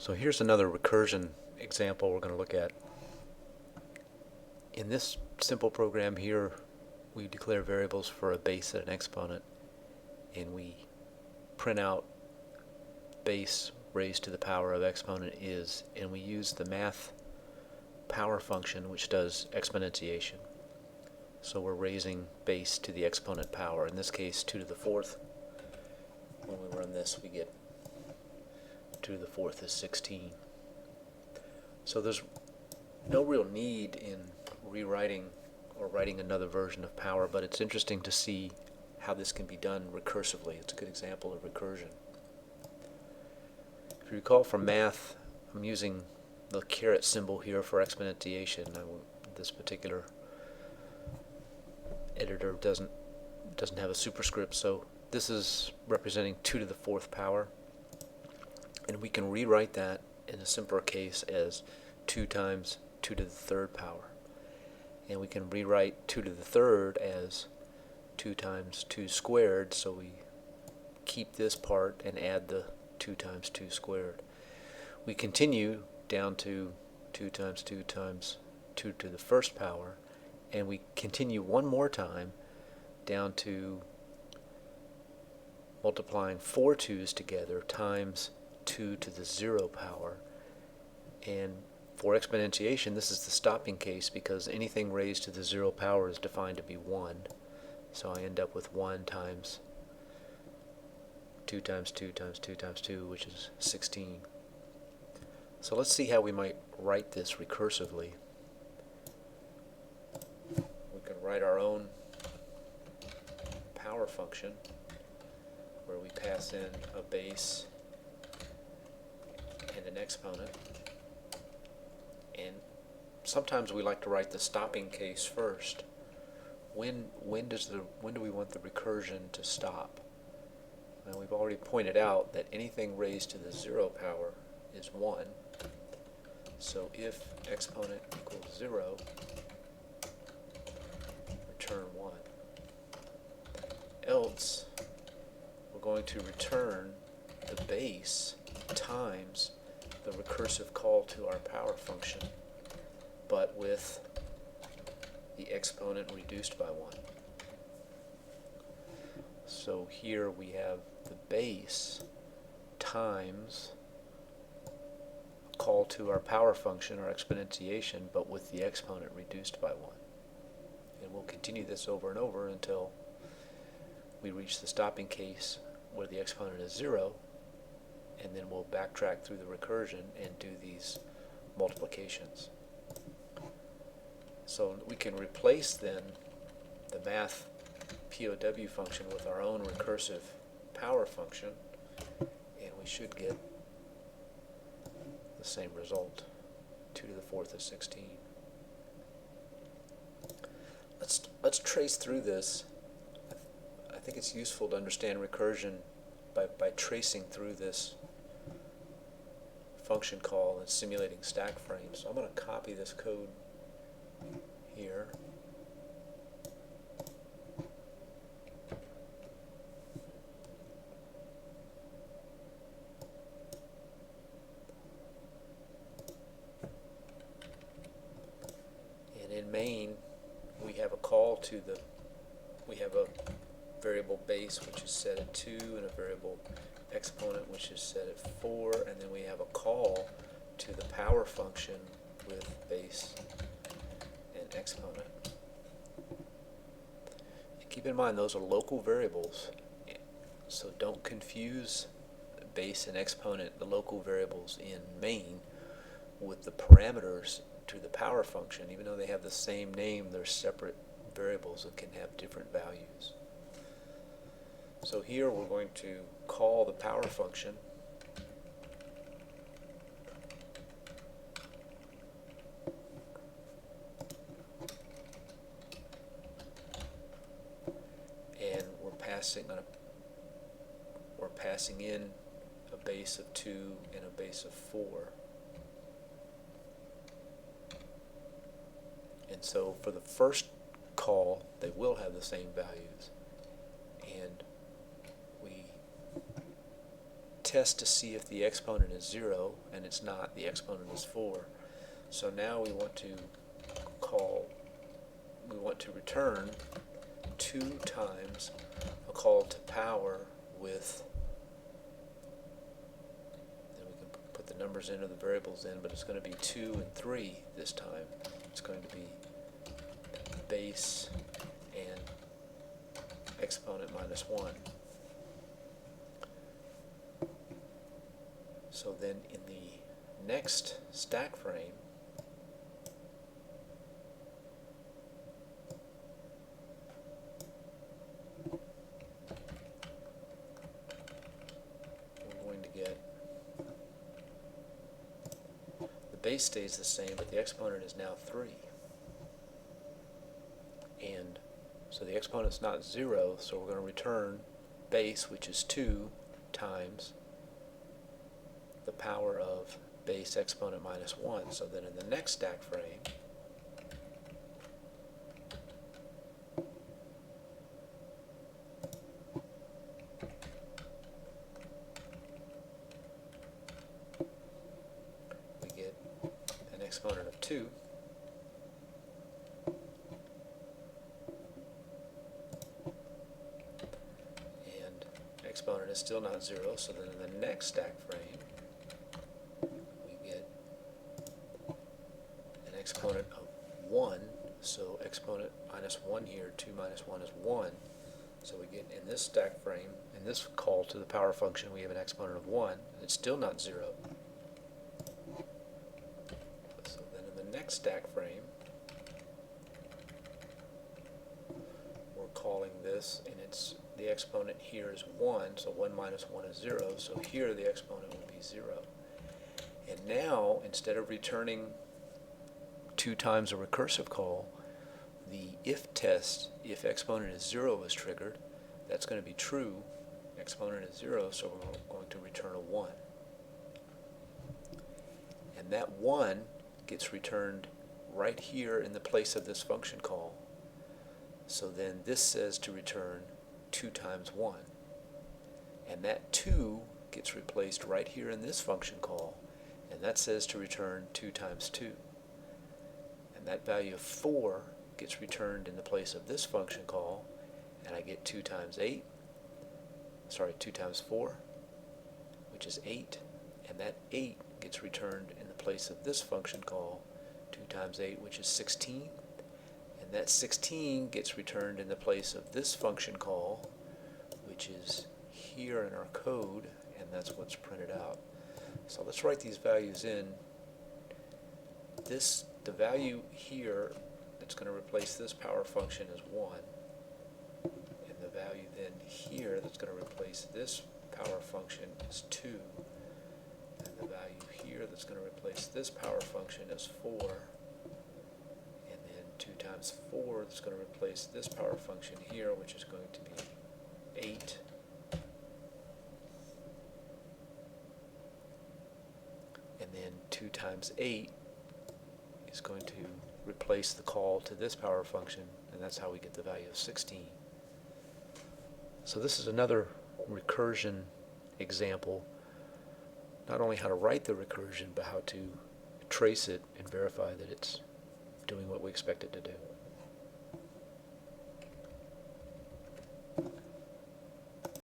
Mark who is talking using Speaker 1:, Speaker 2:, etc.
Speaker 1: So here's another recursion example we're going to look at. In this simple program here, we declare variables for a base and an exponent, and we print out base raised to the power of exponent is, and we use the math power function which does exponentiation. So we're raising base to the exponent power, in this case 2 to the 4th. When we run this, we get 2 to the 4th is 16. So there's no real need in rewriting or writing another version of power, but it's interesting to see how this can be done recursively. It's a good example of recursion. If you recall from math, I'm using the caret symbol here for exponentiation. This particular editor doesn't have a superscript, so this is representing 2 to the 4th power, and we can rewrite that in a simpler case as 2 times 2 to the 3rd power, and we can rewrite 2 to the 3rd as 2 times 2 squared, so we keep this part and add the 2 times 2 squared. We continue down to 2 times 2 times 2 to the 1st power, and we continue one more time down to multiplying 4 2's together times 2 to the 0 power. And for exponentiation, this is the stopping case because anything raised to the 0 power is defined to be 1. So I end up with 1 times 2 times 2 times 2 times 2, which is 16. So let's see how we might write this recursively. We can write our own power function where we pass in a base and an exponent. And sometimes we like to write the stopping case first. When do we want the recursion to stop? Now we've already pointed out that anything raised to the 0 power is 1. So if exponent equals 0, return 1. Else, we're going to return the base times the recursive call to our power function, but with the exponent reduced by 1. So here we have the base times a call to our power function, our exponentiation, but with the exponent reduced by 1. And we'll continue this over and over until we reach the stopping case where the exponent is 0, and then we'll backtrack through the recursion and do these multiplications. So we can replace then the math POW function with our own recursive power function, and we should get the same result. 2 to the 4th is 16. Let's trace through this. I think it's useful to understand recursion by tracing through this function call and simulating stack frames. So I'm going to copy this code here. And in main, we have a call to we have a variable base which is set at 2 and a variable exponent which is set at 4, and then we have a call to the power function with base and exponent. And keep in mind those are local variables, so don't confuse base and exponent, the local variables in main, with the parameters to the power function. Even though they have the same name, they're separate variables that can have different values. So here we're going to call the power function and we're passing in a base of 2 and a base of 4. And so for the first call, they will have the same values. And we test to see if the exponent is 0, and it's not. The exponent is 4. So now we want to return 2 times a call to power with, then we can put the numbers in or the variables in, but it's going to be 2 and 3 this time. It's going to be base and exponent minus 1. So then in the next stack frame, we're going to get, the base stays the same, but the exponent is now 3. And so the exponent's not 0, so we're going to return base, which is 2 times the power of base exponent minus 1. So then in the next stack frame, we get an exponent of 2. And exponent is still not 0, so then in the next stack frame, exponent of 1, so exponent minus 1 here, 2 minus 1 is 1. So we get in this stack frame, in this call to the power function, we have an exponent of 1, and it's still not 0. So then in the next stack frame, we're calling this, and it's the exponent here is 1, so 1 minus 1 is 0, so here the exponent would be 0. And now, instead of returning 2 times a recursive call, the if test, if exponent is 0 is triggered, that's going to be true. Exponent is 0, so we're going to return a 1. And that 1 gets returned right here in the place of this function call. So then this says to return 2 times 1. And that 2 gets replaced right here in this function call, and that says to return 2 times 2. And that value of 4 gets returned in the place of this function call, and I get 2 times 4, which is 8, and that 8 gets returned in the place of this function call, 2 times 8, which is 16, and that 16 gets returned in the place of this function call, which is here in our code, and that's what's printed out. So let's write these values in. The value here that's going to replace this power function is 1, and the value then here that's going to replace this power function is 2, and the value here that's going to replace this power function is 4, and then 2 times 4 that's going to replace this power function here, which is going to be 8. And then 2 times 8 is going to replace the call to this power function, and that's how we get the value of 16. So this is another recursion example, not only how to write the recursion, but how to trace it and verify that it's doing what we expect it to do.